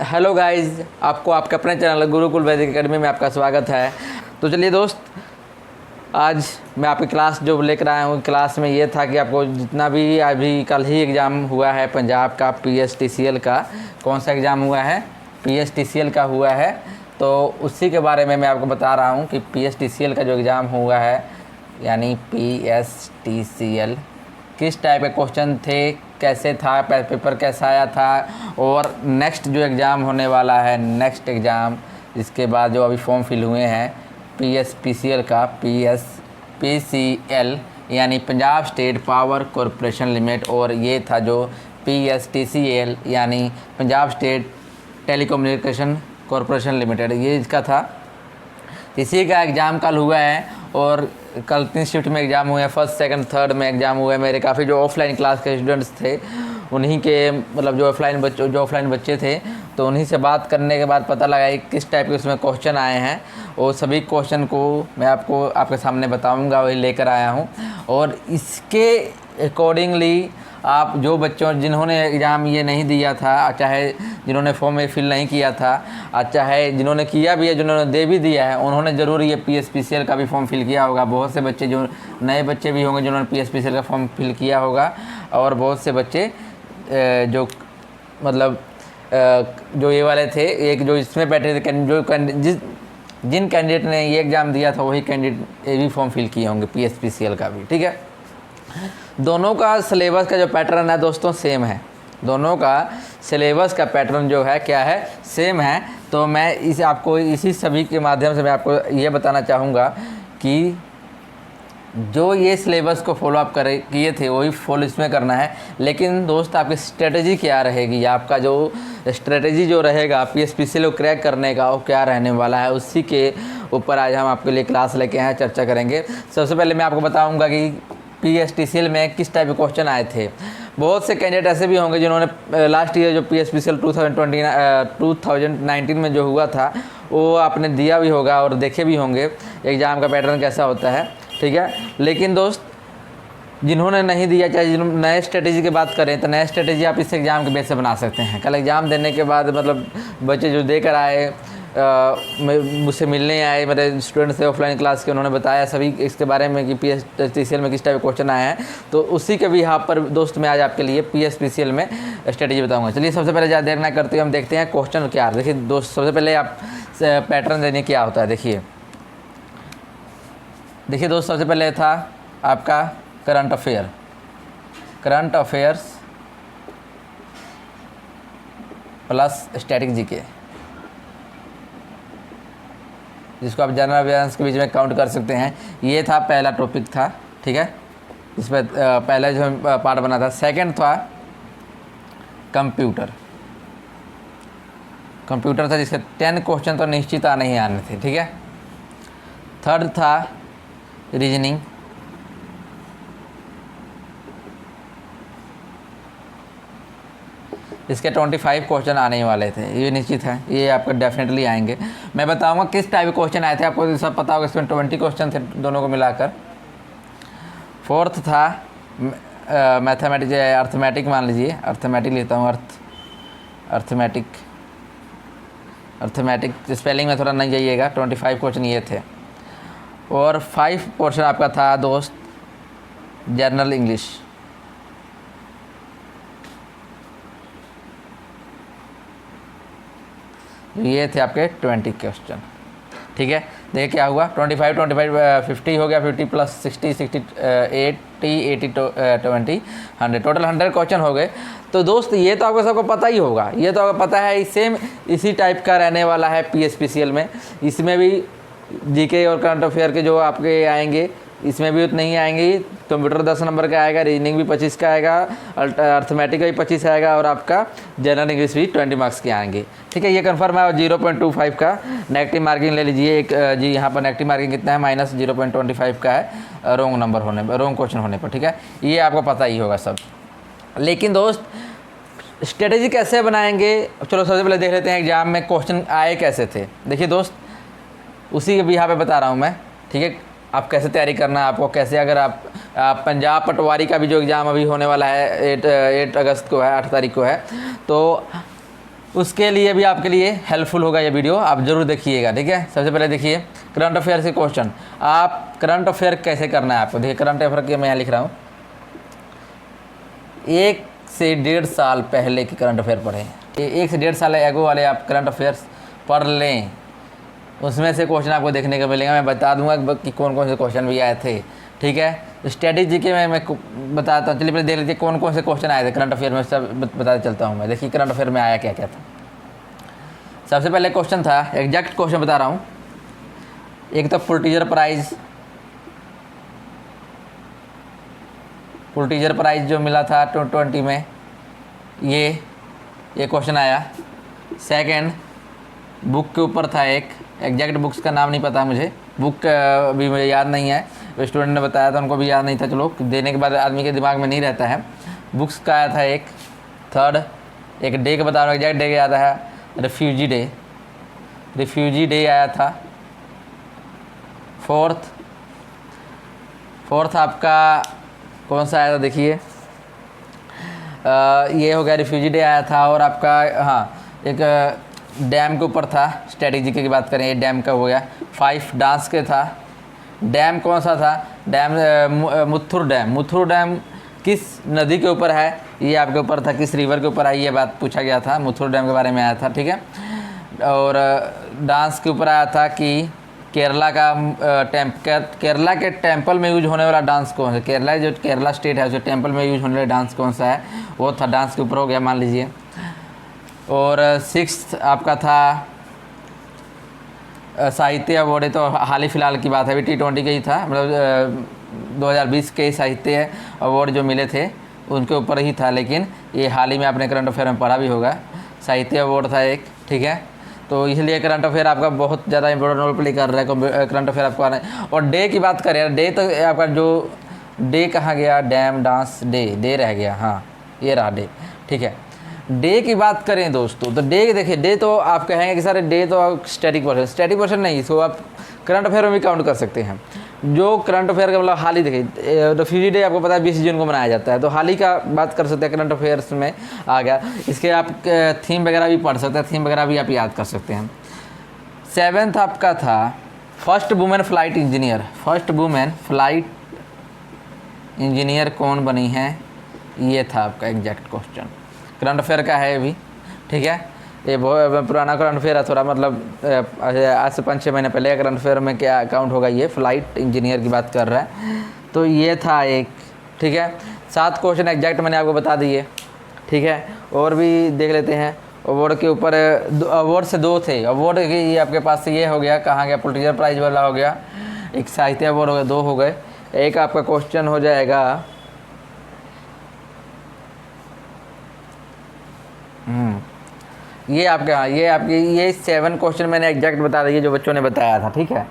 Hello guys, आपको आपके अपने चैनल गुरुकुल वैदिक एकेडमी में आपका स्वागत है। तो चलिए दोस्त, आज मैं आपकी क्लास जो लेकर आया हूँ, क्लास में ये था कि आपको जितना भी अभी कल ही एग्ज़ाम हुआ है पंजाब का PSTCL का, कौन सा एग्ज़ाम हुआ है, PSTCL का हुआ है, तो उसी के बारे में मैं आपको बता रहा हूँ कि PSTCL का जो एग्ज़ाम हुआ है यानी PSTCL किस टाइप के क्वेश्चन थे, कैसे था, पेपर कैसा आया था, और नेक्स्ट जो एग्ज़ाम होने वाला है, नेक्स्ट एग्ज़ाम इसके बाद जो अभी फॉर्म फिल हुए हैं PSPCL का, PSPCL यानी Punjab state power corporation limited, और ये था जो PSTCL यानी Punjab state telecommunication corporation limited, ये इसका था। इसी का एग्ज़ाम कल हुआ है और कल 3 शिफ्ट में एग्ज़ाम हुए हैं, फर्स्ट सेकंड थर्ड में एग्ज़ाम हुए हैं। मेरे काफ़ी जो ऑफलाइन क्लास के स्टूडेंट्स थे, उन्हीं के मतलब जो ऑफलाइन बच्चे थे, तो उन्हीं से बात करने के बाद पता लगा कि किस टाइप के उसमें क्वेश्चन आए हैं, और सभी क्वेश्चन को मैं आपको आपके सामने बताऊंगा, वही लेकर आया हूं। और इसके अकॉर्डिंगली आप जो बच्चों जिन्होंने एग्ज़ाम ये नहीं दिया था, चाहे जिन्होंने फॉर्म में फिल नहीं किया था, चाहे जिन्होंने किया भी है, जिन्होंने दे भी दिया है, उन्होंने ज़रूर ये PSPCL का भी फॉर्म फिल किया होगा। बहुत से बच्चे जो नए बच्चे भी होंगे जिन्होंने PSPCL का फॉर्म फिल किया होगा, और बहुत से बच्चे जो मतलब जो ये वाले थे, एक जो इसमें बैठे थे, जिन कैंडिडेट ने ये एग्ज़ाम दिया था वही कैंडिडेट ये भी फॉर्म फिल किए होंगे PSPCL का भी। ठीक है, दोनों का सिलेबस का जो पैटर्न है दोस्तों सेम है, दोनों का सिलेबस का पैटर्न जो है क्या है, सेम है। तो मैं इसे आपको इसी सभी के माध्यम से मैं आपको ये बताना चाहूँगा कि जो ये सिलेबस को फॉलो अप किए थे वही फॉलो इसमें करना है। लेकिन दोस्त आपकी स्ट्रेटजी क्या रहेगी, आपका जो स्ट्रेटजी जो रहेगा PSPCL को क्रैक करने का, वो क्या रहने वाला है, उसी के ऊपर आज हम आपके लिए क्लास लेके आए हैं, चर्चा करेंगे। सबसे पहले मैं आपको बताऊँगा कि PSTCL में किस टाइप के क्वेश्चन आए थे। बहुत से कैंडिडेट ऐसे भी होंगे जिन्होंने लास्ट ईयर जो PSPCL 2019 में जो हुआ था वो आपने दिया भी होगा और देखे भी होंगे एग्ज़ाम का पैटर्न कैसा होता है। ठीक है, लेकिन दोस्त जिन्होंने नहीं दिया, चाहे नए स्ट्रेटेजी की बात करें तो नए स्ट्रेटेजी आप इस एग्ज़ाम के बेस से बना सकते हैं। कल एग्ज़ाम देने के बाद मतलब बच्चे जो देकर आए, मुझसे मिलने आए, मेरे स्टूडेंट्स थे ऑफलाइन क्लास के, उन्होंने बताया सभी इसके बारे में कि PSTCL में किस टाइप के क्वेश्चन आए हैं। तो उसी के भी यहाँ पर दोस्त मैं आज आपके लिए PSPCL में स्ट्रेटेजी बताऊंगा। चलिए सबसे पहले ज़्यादा देर ना करते हुए हम देखते हैं क्वेश्चन क्या। देखिए दोस्त, सबसे पहले आप पैटर्न देने क्या होता है। देखिए दोस्त, सबसे पहले था आपका current affairs plus static GK, जिसको आप जनरल अवेयरनेस के बीच में काउंट कर सकते हैं। ये था पहला टॉपिक था। ठीक है, इसमें पहला जो पार्ट बना था। सेकंड था कंप्यूटर था, जिसके 10 क्वेश्चन तो निश्चित आने ही आने थे। ठीक है, थर्ड था रीजनिंग, इसके 25 क्वेश्चन आने वाले थे, ये निश्चित है, ये आपको डेफिनेटली आएंगे। मैं बताऊंगा किस टाइप के क्वेश्चन आए थे, आपको सब पता होगा। इसमें 20 क्वेश्चन थे दोनों को मिलाकर। फोर्थ था मैथमेटिक्स, अर्थमेटिक मान लीजिए, अर्थमेटिक लेता हूँ, अर्थमेटिक स्पेलिंग में थोड़ा नहीं जाइएगा। 25 क्वेश्चन ये थे। और 5 पोर्शन आपका था दोस्त जनरल इंग्लिश। ये थे आपके 20 क्वेश्चन। ठीक है, देखिए क्या हुआ, 25 50 हो गया, 50 प्लस 60 80 20 100, टोटल 100 क्वेश्चन हो गए। तो दोस्त ये तो आपको सबको पता ही होगा, ये तो आपको पता है, सेम इसी टाइप का रहने वाला है PSPCL में। इसमें भी जीके और करंट अफेयर के जो आपके आएंगे, इसमें भी उतने ही आएंगे। कंप्यूटर 10 नंबर का आएगा, रीजनिंग भी 25 का आएगा, अर्थमेटिक भी 25 आएगा, और आपका जनरल इंग्लिश भी 20 मार्क्स के आएंगे। ठीक है, ये कंफर्म है। और 0.25 का नेगेटिव मार्किंग ले लीजिए। एक जी यहाँ पर नेगेटिव मार्किंग कितना है, -0.25 का है रॉन्ग नंबर होने पर, रॉन्ग क्वेश्चन होने पर। ठीक है, ये आपको पता ही होगा सब। लेकिन दोस्त स्ट्रेटेजी कैसे बनाएंगे, चलो सबसे पहले देख लेते हैं एग्जाम में क्वेश्चन आए कैसे थे। देखिए दोस्त, उसी के भी यहाँ पे बता रहा हूँ मैं। ठीक है, आप कैसे तैयारी करना है, आपको कैसे, अगर आप पंजाब पटवारी का भी जो एग्ज़ाम अभी होने वाला है 8 अगस्त को है, 8 तारीख को है, तो उसके लिए भी आपके लिए हेल्पफुल होगा ये वीडियो, आप ज़रूर देखिएगा। ठीक है, सबसे पहले देखिए करंट अफेयर से क्वेश्चन। आप करंट अफेयर कैसे करना है आपको, देखिए करंट अफेयर के मैं यहाँ लिख रहा हूँ, 1 से 1.5 साल पहले के करंट अफेयर पढ़ें। 1 से 1.5 साल एगो वाले आप करंट अफेयर्स पढ़ लें, उसमें से क्वेश्चन आपको देखने को मिलेगा। मैं बता दूंगा कि कौन कौन से क्वेश्चन भी आए थे। ठीक है, स्ट्रेटेजी के मैं बताता हूँ। चलिए पहले देख लीजिए कौन कौन से क्वेश्चन आए थे करंट अफेयर में, सब बताते चलता हूँ मैं। देखिए करंट अफेयर में आया क्या क्या था। सबसे पहले क्वेश्चन था, एग्जैक्ट क्वेश्चन बता रहा हूँ, एक तो पुलिट्जर प्राइज़ जो मिला था 2020 में, ये क्वेश्चन आया। सेकंड बुक के ऊपर था, एक एग्जैक्ट बुक्स का नाम नहीं पता मुझे, बुक भी मुझे याद नहीं है, स्टूडेंट ने बताया था, उनको भी याद नहीं था। चलो देने के बाद आदमी के दिमाग में नहीं रहता है। बुक्स का आया था एक। थर्ड एक डे का बता रहा हूँ, एग्जैक्ट डे याद है, रिफ्यूजी डे आया था। फोर्थ आपका कौन सा आया था, देखिए ये हो गया, रिफ्यूजी डे आया था। और आपका हाँ एक डैम के ऊपर था, स्ट्रेटेजी की बात करें, ये डैम का हो गया। 5 डांस के था। डैम कौन सा था, डैम मुथुर डैम किस नदी के ऊपर है, ये आपके ऊपर था, किस रिवर के ऊपर है, ये बात पूछा गया था, मुथुर डैम के बारे में आया था। ठीक है, और डांस के ऊपर आया था कि केरला के टेंपल में यूज होने वाला डांस कौन सा, केरला स्टेट है उसे टेंपल में यूज होने वाला डांस कौन सा है, वो था, डांस के ऊपर हो गया मान लीजिए। और 6th आपका था साहित्य अवार्ड, है तो हाल ही फिलहाल की बात है, अभी T20 का ही था, मतलब 2020 के साहित्य अवार्ड जो मिले थे उनके ऊपर ही था, लेकिन ये हाल ही में आपने करंट अफेयर में पढ़ा भी होगा, साहित्य अवार्ड था एक। ठीक है, तो इसलिए करंट अफेयर आपका बहुत ज़्यादा इंपॉर्टेंट रोल प्ले कर रहा है, करंट अफेयर आपको आना है। और डे की बात करें, डे तो आपका जो डे कहाँ गया, डैम डांस डे रह गया, हाँ ये रहा डे। ठीक है, डे की बात करें दोस्तों, तो डे देखिए, डे तो आप कहेंगे कि सर डे तो स्टैटिक पर्सन नहीं, इसको आप करंट अफेयर में भी काउंट कर सकते हैं। जो करंट अफेयर का मतलब हाल ही देखिए, रिफ्यूजी डे आपको पता है 20 जून को मनाया जाता है, तो हाल ही का बात कर सकते हैं, करंट अफेयर्स में आ गया। इसके आप थीम वगैरह भी पढ़ सकते हैं, थीम वगैरह भी आप याद कर सकते हैं। 7th आपका था फर्स्ट वुमेन फ्लाइट इंजीनियर कौन बनी है, ये था आपका एग्जैक्ट क्वेश्चन, करंट अफेयर का है भी। ठीक है, ये बहुत पुराना करंट अफेयर है थोड़ा, मतलब आज से 5-6 महीने पहले करंट अफेयर में क्या अकाउंट होगा, ये फ्लाइट इंजीनियर की बात कर रहा है, तो ये था एक। ठीक है, 7 क्वेश्चन एग्जैक्ट मैंने आपको बता दिए। ठीक है, और भी देख लेते हैं। अवार्ड के ऊपर, अवार्ड से 2 थे, अवार्ड ये आपके पास से ये हो गया, कहाँ गया, पुलिट्जर प्राइज़ वाला हो गया, एक साहित्य अवार्ड हो गया, 2 हो गए। एक आपका क्वेश्चन हो जाएगा ये आपके, हाँ ये 7 क्वेश्चन मैंने एग्जैक्ट बता दिए जो बच्चों ने बताया था। ठीक है,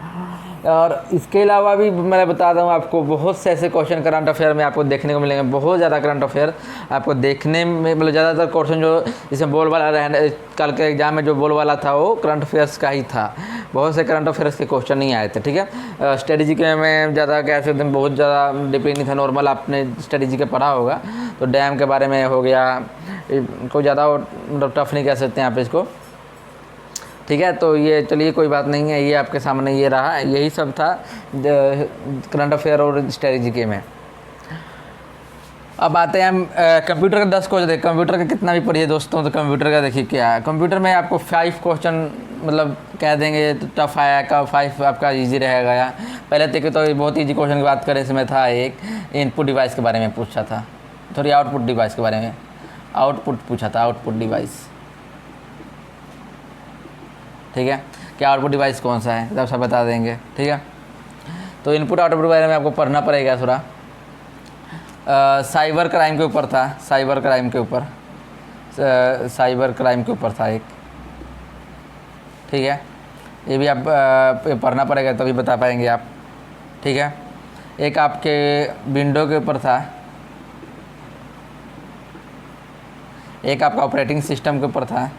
और इसके अलावा भी मैं बता दूँ आपको, बहुत से ऐसे क्वेश्चन करंट अफेयर में आपको देखने को मिलेंगे, बहुत ज़्यादा करंट अफेयर आपको देखने में, मतलब ज़्यादातर क्वेश्चन जो जिसमें बोल वाला रहने, कल के एग्जाम में जो बोल वाला था वो करंट अफेयर्स का ही था, बहुत से करंट अफेयर्स के क्वेश्चन नहीं आए थे। ठीक है, स्ट्रेटेजी के में ज़्यादा कह सकते हैं, बहुत ज़्यादा डिपेंड नहीं था, नॉर्मल आपने स्ट्रेटेजी का पढ़ा होगा, तो डैम के बारे में हो गया, कोई ज़्यादा मतलब टफ नहीं कह सकते हैं आप इसको। ठीक है, तो ये चलिए कोई बात नहीं है, ये आपके सामने ये रहा, यही सब था करंट अफेयर और स्ट्रेटेजी के में। अब आते हैं हम कंप्यूटर का 10 क्वेश्चन देखिए, कंप्यूटर का कितना भी पढ़िए दोस्तों, तो कंप्यूटर का देखिए क्या है। कंप्यूटर में आपको 5 क्वेश्चन मतलब कह देंगे तो टफ आया का, 5 आपका इजी रहेगा। या पहले देखिए तो बहुत ईजी क्वेश्चन की बात करें, इसमें था एक इनपुट डिवाइस के बारे में पूछा था, थोड़ी आउटपुट डिवाइस के बारे में, आउटपुट पूछा था, आउटपुट डिवाइस। ठीक है, क्या आउटपुट डिवाइस कौन सा है, तब सब बता देंगे। ठीक है, तो इनपुट आउटपुट के बारे में आपको पढ़ना पड़ेगा थोड़ा। साइबर क्राइम के ऊपर था, साइबर क्राइम के ऊपर था एक। ठीक है, ये भी आप पढ़ना पड़ेगा तभी बता पाएंगे आप। ठीक है, एक आपके विंडो के ऊपर था, एक आपका ऑपरेटिंग सिस्टम के ऊपर था,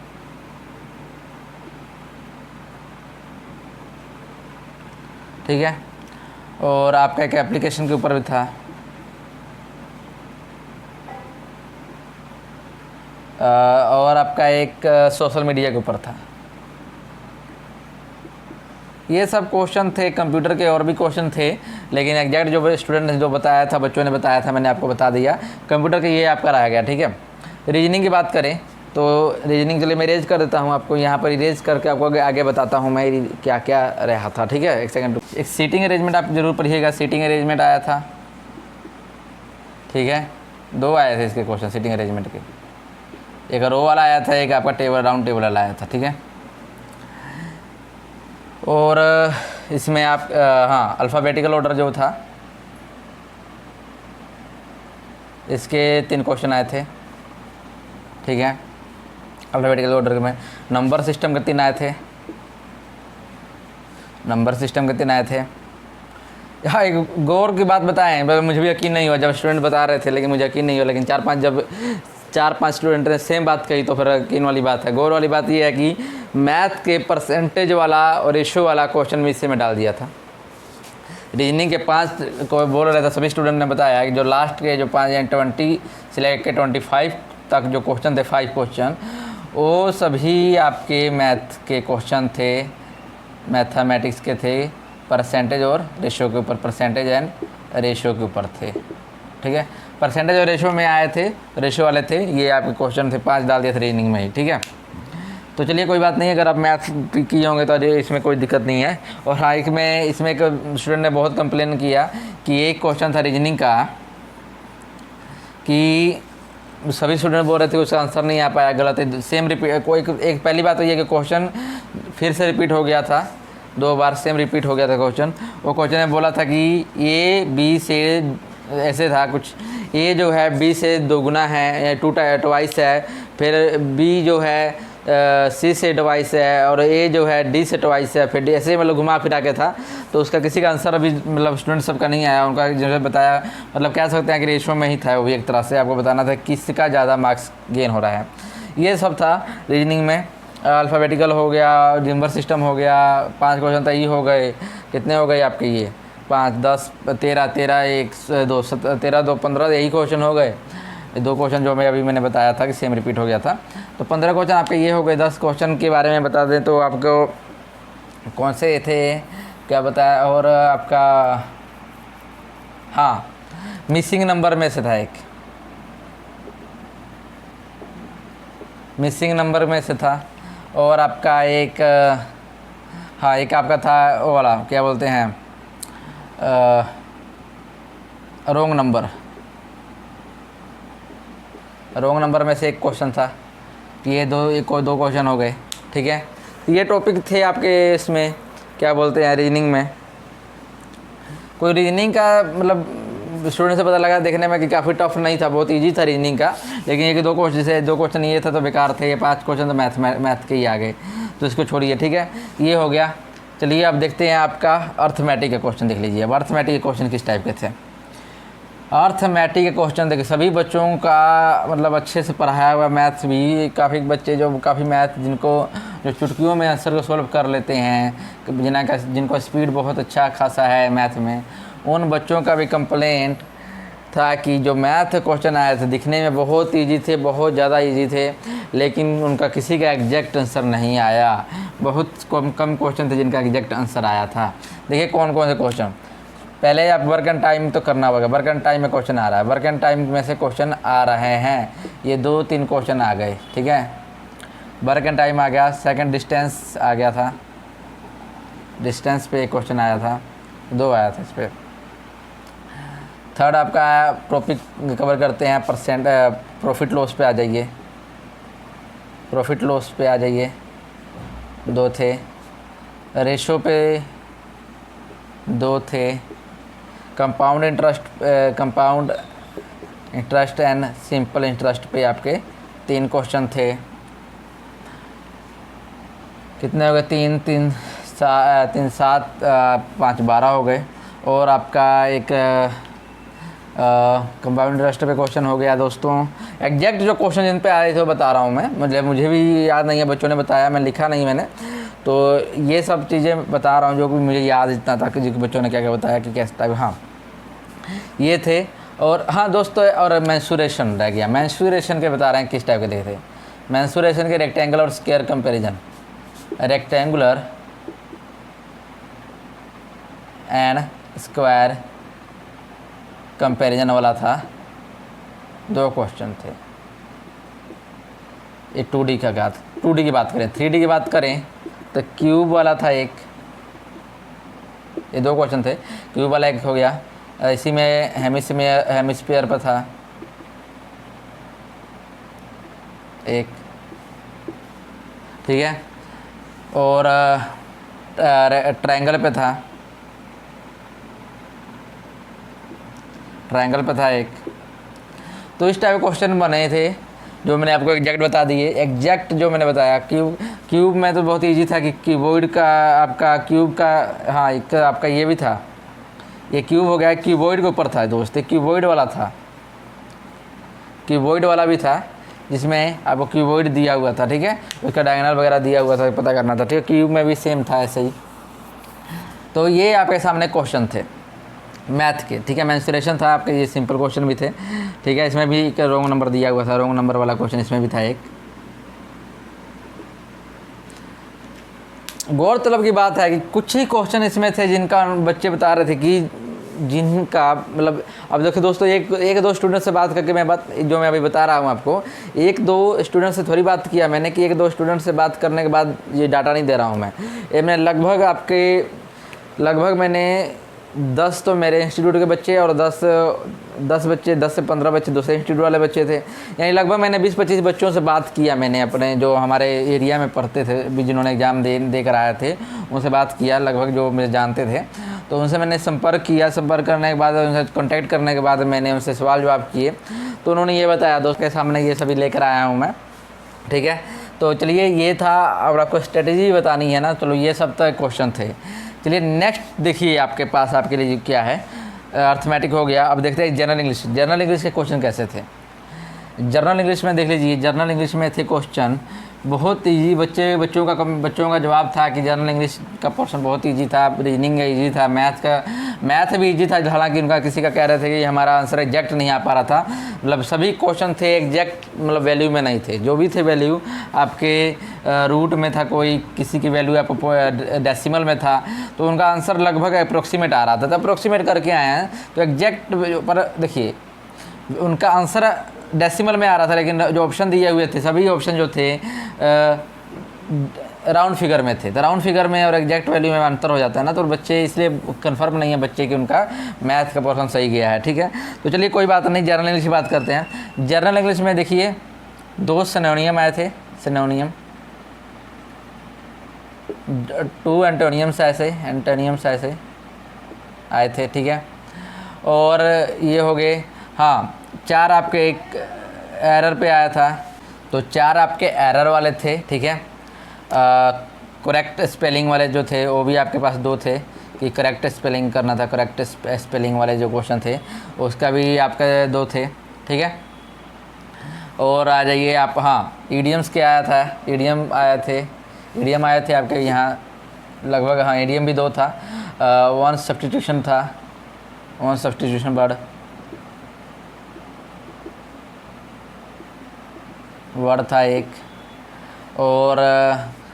ठीक है, और आपका एक एप्लीकेशन के ऊपर भी था। और आपका एक सोशल मीडिया के ऊपर था। ये सब क्वेश्चन थे कंप्यूटर के, और भी क्वेश्चन थे, लेकिन एग्जैक्ट जो स्टूडेंट ने जो बताया था, बच्चों ने बताया था, मैंने आपको बता दिया। कंप्यूटर के ये आपका रह गया, ठीक है। रीजनिंग की बात करें तो रीजनिंग के लिए मैं इरेज कर देता हूँ आपको, यहाँ पर इरेज करके आपको आगे बताता हूँ मैं क्या क्या रहा था, ठीक है। एक सेकंड, एक सीटिंग अरेंजमेंट आप जरूर पढ़िएगा। सीटिंग अरेंजमेंट आया था, ठीक है। 2 आए थे इसके क्वेश्चन सीटिंग अरेंजमेंट के, एक रो वाला आया था, एक आपका टेबल राउंड टेबल वाला आया था, ठीक है। और इसमें आप हाँ, अल्फ़ाबेटिकल ऑर्डर जो था, इसके 3 क्वेश्चन आए थे, ठीक है। अल्फ़ाबेटिकल ऑर्डर में नंबर सिस्टम के 3 आए थे, नंबर सिस्टम के 3 आए थे। हाँ, एक गौर की बात बताएं, मुझे भी यकीन नहीं हुआ जब स्टूडेंट बता रहे थे, लेकिन मुझे यकीन नहीं हुआ, लेकिन 4-5 स्टूडेंट ने सेम बात कही तो फिर यकीन वाली बात है। गौर वाली बात ये है कि मैथ के परसेंटेज वाला और रेशो वाला क्वेश्चन भी इससे में डाल दिया था। रीजनिंग के 5 को बोल रहे थे, सभी स्टूडेंट ने बताया कि जो लास्ट के जो 5 यानी 20 से लेकर 25 तक जो क्वेश्चन थे, 5 क्वेश्चन, वो सभी आपके मैथ के क्वेश्चन थे, मैथमेटिक्स के थे, परसेंटेज और रेशो के ऊपर, परसेंटेज एंड रेशो के ऊपर थे, ठीक है। परसेंटेज और रेशो में आए थे, रेशो वाले थे, ये आपके क्वेश्चन थे, 5 डाल दिए थे रीजनिंग में ही, ठीक है। तो चलिए कोई बात नहीं, अगर आप मैथ किए होंगे तो इसमें कोई दिक्कत नहीं है। और हाँ, इसमें एक स्टूडेंट ने बहुत कंप्लेन किया कि एक क्वेश्चन था रीजनिंग का कि सभी स्टूडेंट बोल रहे थे उसका आंसर नहीं आ पाया, गलत है, सेम रिपीट। कोई एक पहली बात तो ये कि क्वेश्चन फिर से रिपीट हो गया था, 2 बार सेम रिपीट हो गया था क्वेश्चन। वो क्वेश्चन ने बोला था कि ए बी से ऐसे था कुछ, ए जो है बी से 2 गुना है, 2 ट्वाइस है, फिर बी जो है सी से ट्वाइस है, और ए जो है डी से ट्वाइस है, फिर डी, ऐसे मतलब घुमा फिरा के था। तो उसका किसी का आंसर अभी मतलब स्टूडेंट सबका नहीं आया, उनका जो बताया, मतलब कह सकते हैं कि रेशो में ही था वो भी, एक तरह से आपको बताना था किसका ज़्यादा मार्क्स गेन हो रहा है। ये सब था रीजनिंग में। अल्फ़ाबेटिकल हो गया, नंबर सिस्टम हो गया, 5 क्वेश्चन तो ये हो गए। कितने हो गए आपके ये 5, 10, 13, 1, 2, 13, 2, 15, यही क्वेश्चन हो गए। 2 क्वेश्चन जो मैंने बताया था कि सेम रिपीट हो गया था, तो 15 क्वेश्चन आपके ये हो गए। 10 क्वेश्चन के बारे में बता दें तो आपको कौन से थे, क्या बताया। और आपका हाँ, मिसिंग नंबर में से था, एक मिसिंग नंबर में से था, और आपका एक हाँ, एक आपका था वो वाला, क्या बोलते हैं, रॉन्ग नंबर में से एक क्वेश्चन था। ये 2 क्वेश्चन हो गए, ठीक है। ये टॉपिक थे आपके इसमें, क्या बोलते हैं, रीजनिंग में। कोई रीजनिंग का मतलब स्टूडेंट से पता लगा देखने में कि काफ़ी टफ नहीं था, बहुत इजी था रीजनिंग का, लेकिन ये कि 2 क्वेश्चन, जैसे 2 क्वेश्चन ये था तो बेकार थे, ये 5 क्वेश्चन तो मैथ के ही आ गए, तो इसको छोड़िए, ठीक है। ये हो गया। चलिए अब देखते हैं आपका अर्थमेटिक का क्वेश्चन, देख लीजिए। अब अर्थमेटिक के क्वेश्चन किस टाइप के थे। अर्थमेटिक के क्वेश्चन देखिए, सभी बच्चों का मतलब अच्छे से पढ़ाया हुआ मैथ्स भी, काफ़ी बच्चे जो काफ़ी मैथ जिनको जो चुटकियों में आंसर को सॉल्व कर लेते हैं, जिनको स्पीड बहुत अच्छा खासा है मैथ में, उन बच्चों का भी कंप्लेंट था कि जो मैथ क्वेश्चन आए थे दिखने में बहुत इजी थे, बहुत ज़्यादा इजी थे, लेकिन उनका किसी का एग्जैक्ट आंसर नहीं आया। बहुत कम क्वेश्चन थे जिनका एग्जैक्ट आंसर आया था। देखिए कौन कौन से क्वेश्चन। पहले आप वर्क एंड टाइम तो करना होगा, वर्क एंड टाइम में क्वेश्चन आ रहा है, वर्क एंड टाइम में से क्वेश्चन आ रहे हैं, ये 2-3 क्वेश्चन आ गए, ठीक है। वर्क एंड टाइम आ गया। सेकंड डिस्टेंस आ गया था, डिस्टेंस पे एक क्वेश्चन आया था, 2 आया था इस पर। थर्ड आपका टॉपिक कवर करते हैं प्रॉफिट लॉस पे आ जाइए, प्रॉफिट लॉस पे आ जाइए, 2 थे। रेशो पे 2 थे। Compound interest and simple interest पे आपके 3 क्वेश्चन थे। कितने हो गए, 3, 7, 5, 12 हो गए। और आपका एक कंपाउंड इंटरेस्ट पे क्वेश्चन हो गया दोस्तों। एग्जैक्ट जो क्वेश्चन जिन पे आए थे वो बता रहा हूँ मैं, मतलब मुझे भी याद नहीं है, बच्चों ने बताया, मैं लिखा नहीं मैंने, तो ये सब चीज़ें बता रहा हूँ जो कि मुझे याद इतना था कि बच्चों ने क्या क्या बताया कि कैसे टाइप। हाँ, ये थे। और हाँ दोस्तों, और मेंसुरेशन रह गया, मेंसुरेशन के बता रहे हैं किस टाइप के देखे थे। मेंसुरेशन के रेक्टेंगुलर और square comparison, rectangular and square comparison वाला था, 2 क्वेश्चन थे। ये 2D का क्या था, 2D की बात करें। 3D की बात करें तो क्यूब वाला था एक, ये 2 क्वेश्चन थे। क्यूब वाला एक हो गया, इसी में हेमिस्फीयर पर था एक, ठीक है, और ट्रायंगल पे था, ट्रायंगल पे था एक। तो इस टाइप के क्वेश्चन बने थे जो मैंने आपको एग्जैक्ट बता दिए। एग्जैक्ट जो मैंने बताया क्यूब में तो बहुत इजी था कि क्यूबॉइड का आपका क्यूब का, हाँ एक आपका ये भी था, ये क्यूब हो गया, क्यूबॉइड के ऊपर था दोस्त, एक क्यूबॉइड वाला था, क्यूबॉइड वाला भी था जिसमें आपको क्यूबॉइड दिया हुआ था, ठीक है, उसका डायगोनल वगैरह दिया हुआ था, पता करना था, ठीक है। क्यूब में भी सेम था ऐसे ही। तो ये आपके सामने क्वेश्चन थे मैथ के, ठीक है। मेंसुरेशन था आपके, ये सिंपल क्वेश्चन भी थे, ठीक है। इसमें भी एक रॉन्ग नंबर दिया हुआ था, रॉन्ग नंबर वाला क्वेश्चन इसमें भी था एक। गौरतलब की बात है कि कुछ ही क्वेश्चन इसमें थे जिनका बच्चे बता रहे थे कि जिनका मतलब, अब देखो दोस्तों, एक दो स्टूडेंट से बात करके मैं अभी बता रहा हूँ आपको, 1-2 स्टूडेंट से थोड़ी बात किया मैंने कि 1-2 स्टूडेंट से बात करने के बाद ये डाटा नहीं दे रहा हूँ मैं। ये मैं लगभग मैंने 10 तो मेरे इंस्टीट्यूट के बच्चे और 10 बच्चे, 10 से 15 बच्चे दूसरे इंस्टीट्यूट वाले बच्चे थे, यानी लगभग मैंने 20-25 बच्चों से बात किया मैंने, अपने जो हमारे एरिया में पढ़ते थे भी, जिन्होंने एग्ज़ाम दे कर आए थे, उनसे बात किया, लगभग जो मुझे जानते थे। तो उनसे मैंने संपर्क किया, संपर्क करने के बाद, उनसे कॉन्टैक्ट करने के बाद मैंने उनसे सवाल जवाब किए, तो उन्होंने ये बताया, दोस्त के सामने ये सभी लेकर आया हूँ मैं, ठीक है। तो चलिए ये था, अब आपको स्ट्रेटजी बतानी है ना, चलो ये सब तो क्वेश्चन थे। चलिए नेक्स्ट देखिए आपके पास, आपके लिए क्या है, अर्थमेटिक हो गया। अब देखते हैं जनरल इंग्लिश। जनरल इंग्लिश के क्वेश्चन कैसे थे। जनरल इंग्लिश में देख लीजिए, जनरल इंग्लिश में थे क्वेश्चन बहुत ईजी, बच्चों का जवाब था कि जनरल इंग्लिश का पोर्शन बहुत ईजी था, रीजनिंग ईजी था, मैथ भी ईजी था, हालांकि उनका किसी का कह रहे थे कि हमारा आंसर एग्जैक्ट नहीं आ पा रहा था, मतलब सभी क्वेश्चन थे एग्जैक्ट, मतलब वैल्यू में नहीं थे, जो भी थे वैल्यू आपके रूट में था, कोई किसी की वैल्यू आपको डेसिमल में था, तो उनका आंसर लगभग अप्रोक्सीमेट आ रहा था। तो अप्रोक्सीमेट करके आए हैं तो एग्जैक्ट पर देखिए उनका आंसर डेसिमल में आ रहा था, लेकिन जो ऑप्शन दिए हुए थे सभी ऑप्शन जो थे राउंड फिगर में थे। तो राउंड फिगर में और एग्जैक्ट वैल्यू में अंतर हो जाता है ना, तो बच्चे इसलिए कंफर्म नहीं है बच्चे कि उनका मैथ का पोर्शन सही गया है, ठीक है। तो चलिए कोई बात नहीं, जनरल इंग्लिश की बात करते हैं। जनरल इंग्लिश में देखिए 2 सिनोनियम आए थे, सिनोनियम, 2 एंटोनियम्स ऐसे आए थे, ठीक है। और ये हो गए, हाँ 4 आपके एक एरर पे आया था, तो 4 आपके एरर वाले थे, ठीक है। करेक्ट स्पेलिंग वाले जो थे वो भी आपके पास 2 थे कि करेक्ट स्पेलिंग करना था, करेक्ट स्पेलिंग वाले जो क्वेश्चन थे उसका भी आपके 2 थे, ठीक है। और आ जाइए आप, हाँ ईडियम्स क्या आया था, ईडियम आए थे आपके यहाँ लगभग, हाँ ईडियम भी 2 था। वन सब्स्टिट्यूशन था, वन सब्स्टिट्यूशन वर्ड था एक, और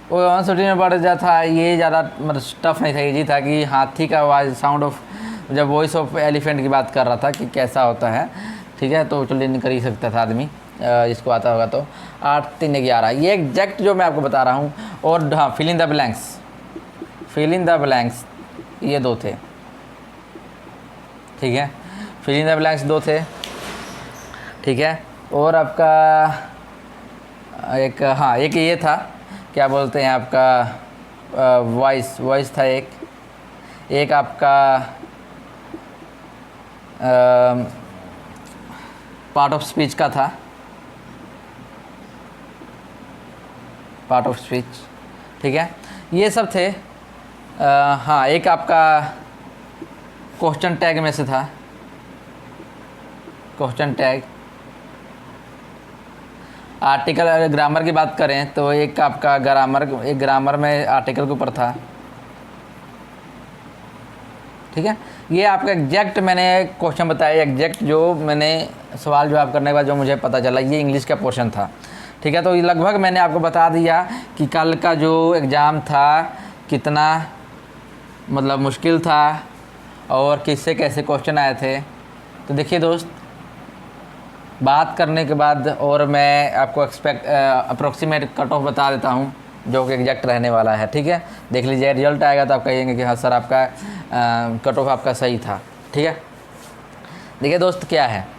वो वन सब्स्टिट्यूशन वर्ड जो था ये ज़्यादा मतलब टफ नहीं था, इजी था कि हाथी का आवाज़, साउंड ऑफ, जब वॉइस ऑफ एलिफेंट की बात कर रहा था कि कैसा होता है, ठीक है। तो चलिए कर ही सकता था आदमी जिसको आता होगा। तो 8, 3, 11 ये एग्जैक्ट जो मैं आपको बता रहा हूँ। और हाँ फिल इन द ब्लैंक्स ये 2 थे, ठीक है। फिल इन द ब्लैंक्स 2 थे, ठीक है। और आपका एक, हाँ एक ये था, क्या बोलते हैं आपका वॉइस था एक आपका पार्ट ऑफ स्पीच का था, पार्ट ऑफ स्पीच, ठीक है। ये सब थे। हाँ एक आपका क्वेश्चन टैग में से था, क्वेश्चन टैग। आर्टिकल, अगर ग्रामर की बात करें तो एक आपका ग्रामर में आर्टिकल के ऊपर था, ठीक है। ये आपका एग्जैक्ट मैंने क्वेश्चन बताया, एग्जैक्ट जो मैंने सवाल जवाब करने के बाद जो मुझे पता चला, ये इंग्लिश का पोर्शन था, ठीक है। तो ये लगभग मैंने आपको बता दिया कि कल का जो एग्ज़ाम था कितना मतलब मुश्किल था और किससे कैसे क्वेश्चन आए थे। तो देखिए दोस्त, बात करने के बाद और मैं आपको अप्रोक्सीमेट कट ऑफ बता देता हूँ जो कि एग्जैक्ट रहने वाला है, ठीक है। देख लीजिए, रिजल्ट आएगा तो आप कहेंगे कि हाँ सर आपका कट ऑफ आपका सही था, ठीक है। देखिए दोस्त, क्या है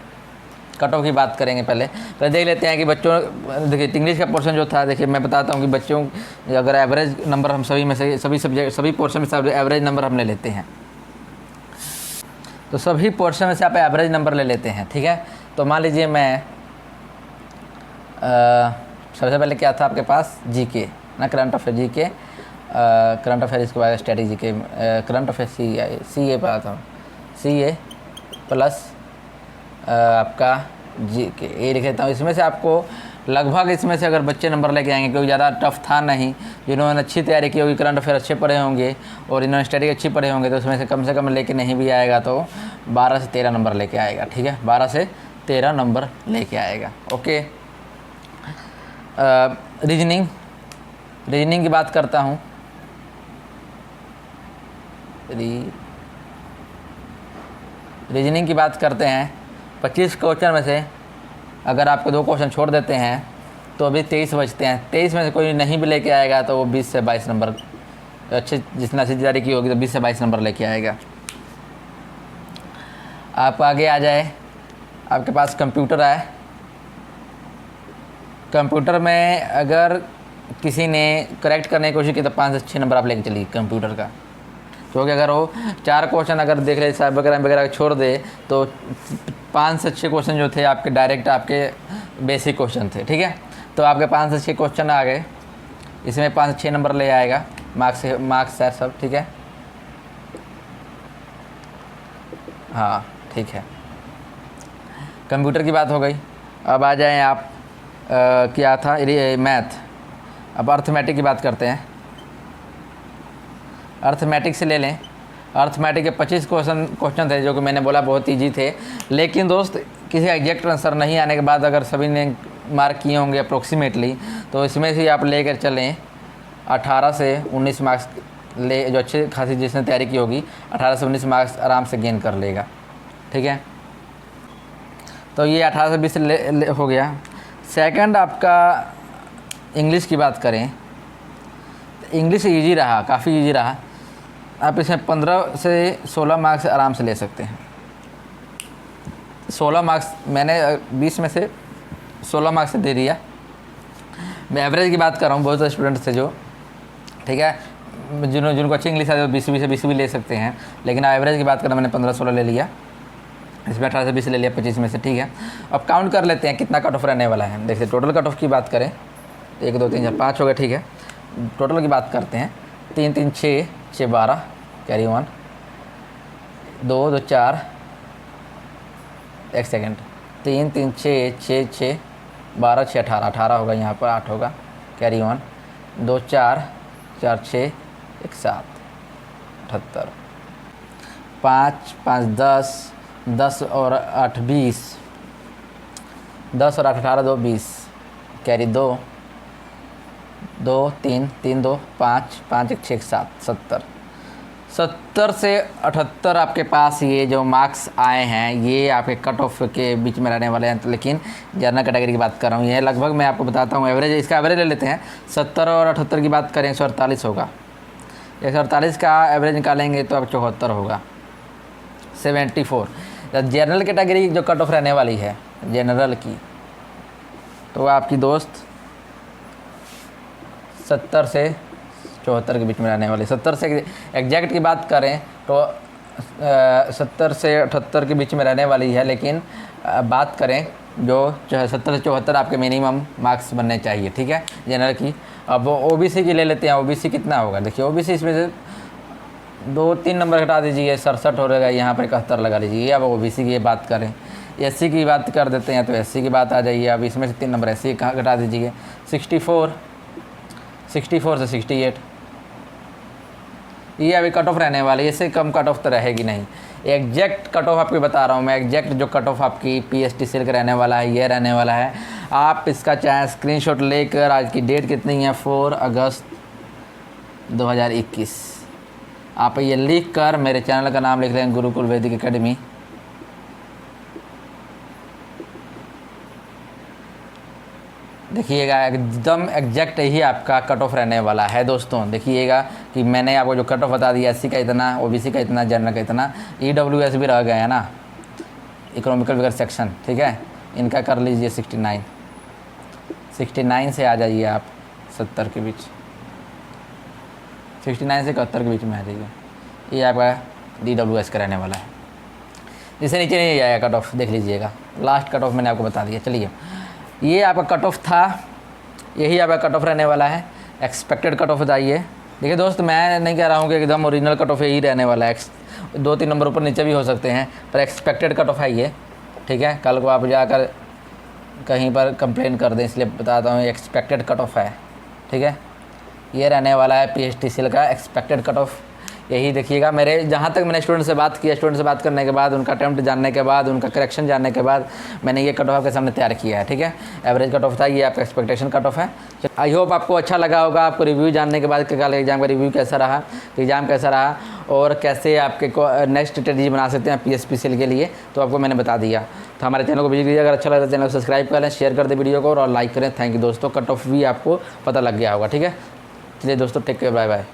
कट ऑफ की बात करेंगे। पहले देख लेते हैं कि बच्चों, देखिए इंग्लिश का पोर्शन जो था, देखिए मैं बताता हूँ कि बच्चों अगर एवरेज नंबर हम सभी में से सभी सब्जेक्ट सभी पोर्शन में से एवरेज नंबर हम ले लेते हैं, तो सभी पोर्शन में से आप एवरेज नंबर ले लेते हैं, ठीक है। तो मान लीजिए मैं सबसे पहले क्या था आपके पास, जीके ना, current affair GK, current affair, इसके बाद स्ट्रेटजी के, करंट अफेयर सी ए पढ़ा था, सी ए प्लस आपका जी के ये लिख लेता हूँ। इसमें से आपको लगभग, इसमें से अगर बच्चे नंबर लेके आएंगे, क्योंकि ज़्यादा टफ था नहीं, जिन्होंने अच्छी तैयारी की होगी, करंट अफेयर अच्छे पढ़े होंगे और इन्होंने स्टडी अच्छी पढ़े होंगे, तो उसमें से कम लेके नहीं भी आएगा तो 12 से 13 नंबर लेके आएगा, ठीक है। 12 से 13 नंबर लेके आएगा, ओके। रीजनिंग की बात करता हूँ। रीजनिंग की बात करते हैं। 25 क्वेश्चन में से अगर आपको 2 क्वेश्चन छोड़ देते हैं तो अभी 23 बचते हैं। 23 में से कोई नहीं भी लेके आएगा तो वो 20 से 22 नंबर, तो अच्छे जितना अच्छी तैयारी की होगी तो 20 से 22 नंबर लेके आएगा। आप आगे आ जाए, आपके पास कंप्यूटर आए। कंप्यूटर में अगर किसी ने करेक्ट करने की कोशिश की तो 5 से 6 नंबर आप लेके चलिए कंप्यूटर का, क्योंकि अगर वो 4 क्वेश्चन अगर देख ले साहब वगैरह छोड़ दे तो 5 से 6 क्वेश्चन जो थे आपके डायरेक्ट आपके बेसिक क्वेश्चन थे, ठीक है। तो आपके 5 से 6 क्वेश्चन आ गए, इसमें 5 से 6 नंबर ले आएगा, मार्क्स है सब, ठीक है। हाँ ठीक है, कंप्यूटर की बात हो गई। अब आ जाएं आप क्या था, मैथ। अब अर्थमेटिक की बात करते हैं। अर्थमेटिक से ले लें। अर्थमेटिक के 25 क्वेश्चन थे जो कि मैंने बोला बहुत ईजी थे, लेकिन दोस्त किसी एग्जैक्ट आंसर नहीं आने के बाद अगर सभी ने मार्क किए होंगे अप्रोक्सीमेटली, तो इसमें से आप लेकर चलें 18 से 19 मार्क्स ले, जो अच्छी खासी जिसने तैयारी की होगी 18 से 19 मार्क्स आराम से गेन कर लेगा, ठीक है। तो ये 18 से 20 हो गया। सेकंड आपका इंग्लिश की बात करें, इंग्लिश ईजी रहा, काफ़ी ईजी रहा। आप इसमें 15 से 16 मार्क्स आराम से ले सकते हैं। 16 मार्क्स मैंने 20 में से 16 मार्क्स से दे दिया। मैं एवरेज की बात कर रहा हूँ, बहुत सारे स्टूडेंट्स थे जो, ठीक है, जिनको अच्छी इंग्लिश आती है 20 भी ले सकते हैं, लेकिन एवरेज की बात करें मैंने 15-16 ले लिया, इसमें 18 से 20 ले लिया 25 में से, ठीक है। अब काउंट कर लेते हैं कितना कट ऑफ रहने वाला है। देखिए टोटल कट ऑफ की बात करें, 1 2 3 4 5 हो गए, ठीक है। टोटल की बात करते हैं, 3 3 6 6 12 कैरी 1 2 2 4 एक सेकेंड 3 3 6 6 6 12 6 18 18 होगा, यहाँ पर 8 होगा, कैरी 1 2 4 4 6 1 7 78 5 5 10 10 और 8 20 10 और 8 18 2 20 कैरी 2 2 3 3 2 5 5 1 6 7 70 70 से 78 आपके पास ये जो मार्क्स आए हैं ये आपके कट ऑफ के बीच में रहने वाले हैं। तो लेकिन जनरल कैटेगरी की बात कर रहा हूँ, ये लगभग मैं आपको बताता हूँ एवरेज, इसका एवरेज ले लेते हैं। 70 और 78 की बात करें 148 होगा, 148 का एवरेज निकालेंगे तो अब 74 होगा, 74। जनरल कैटेगरी जो कट ऑफ रहने वाली है जनरल की, तो आपकी दोस्त 70 से 74 के बीच में रहने वाली। 70 से एग्जैक्ट की बात करें तो 70 से 78 के बीच में रहने वाली है, लेकिन बात करें जो 70 से 74 आपके मिनिमम मार्क्स बनने चाहिए, ठीक है, जनरल की। अब ओबीसी की ले लेते हैं, ओबीसी कितना होगा, देखिए ओबीसी इसमें से 2-3 नंबर घटा दीजिए, 67 हो रहेगा, यहाँ पर 71 लगा लीजिए। अब ओबीसी की बात करें, एससी की बात कर देते हैं तो एससी की बात आ जाइए। अब इसमें से 3 नंबर एससी कहाँ घटा दीजिए, 64 से 68, ये अभी कट ऑफ रहने वाली है, इससे कम कट ऑफ तो रहेगी नहीं। एग्जैक्ट कट ऑफ आपकी बता रहा हूँ मैं, एग्जैक्ट जो कट ऑफ आपकी पीएसटीसीएल का रहने वाला है ये रहने वाला है आप इसका चाहे स्क्रीनशॉट लेकर, आज की डेट कितनी है 4 अगस्त 2021, आप ये लिख कर मेरे चैनल का नाम लिख लें गुरुकुल वैदिक एकेडमी। देखिएगा एकदम एग्जैक्ट ही आपका कट ऑफ रहने वाला है दोस्तों। देखिएगा कि मैंने आपको जो कट ऑफ बता दिया, एससी का इतना, ओबीसी का इतना, जनरल का इतना, ईडब्ल्यूएस भी रह गए हैं ना, इकोनॉमिकल वीकर सेक्शन, ठीक है, इनका कर लीजिए 69 से आ जाइए आप 70 के बीच, 69 से 71 के बीच में आ जाइए। ये आपका DWS का रहने वाला है, जिससे नीचे नहीं आएगा कट ऑफ, देख लीजिएगा लास्ट कट ऑफ मैंने आपको बता दिया। चलिए, ये आपका कट ऑफ था, यही आपका कट ऑफ रहने वाला है। एक्सपेक्टेड कट ऑफ बताइए। देखिए दोस्त, मैं नहीं कह रहा हूँ कि एकदम ओरिजिनल कट ऑफ यही रहने वाला है, 2-3 नंबर ऊपर नीचे भी हो सकते हैं, पर एक्सपेक्टेड कट ऑफ है ये, ठीक है। कल को आप जाकर कहीं पर कंप्लेन कर दें, इसलिए बताता हूँ एक्सपेक्टेड कट ऑफ है, ठीक है। ये रहने वाला है PSTCL का एक्सपेक्टेड कट ऑफ। यही देखिएगा, मेरे जहाँ तक मैंने स्टूडेंट से बात किया, स्टूडेंट से बात करने के बाद, उनका अटेम्प्ट जानने के बाद, उनका करेक्शन जानने के बाद मैंने ये कट ऑफ आपके सामने तैयार किया है, ठीक है। एवरेज कट ऑफ था, ये आपका एक्सपेक्टेशन कट ऑफ है। आई होप आपको अच्छा लगा होगा, आपको रिव्यू जानने के बाद कि कल एग्जाम का रिव्यू कैसा रहा, एग्ज़ाम कैसा रहा, और कैसे आपके को नेक्स्ट स्ट्रेटजी बना सकते हैं PSPCL के लिए, तो आपको मैंने बता दिया। तो हमारे चैनल को विजिट कीजिए, अगर अच्छा लगा तो चैनल को सब्सक्राइब कर लें, शेयर कर दें वीडियो को और लाइक करें। थैंक यू दोस्तों, कट ऑफ भी आपको पता लग गया होगा, ठीक है। चलिए दोस्तों, टेक केयर, बाय बाय।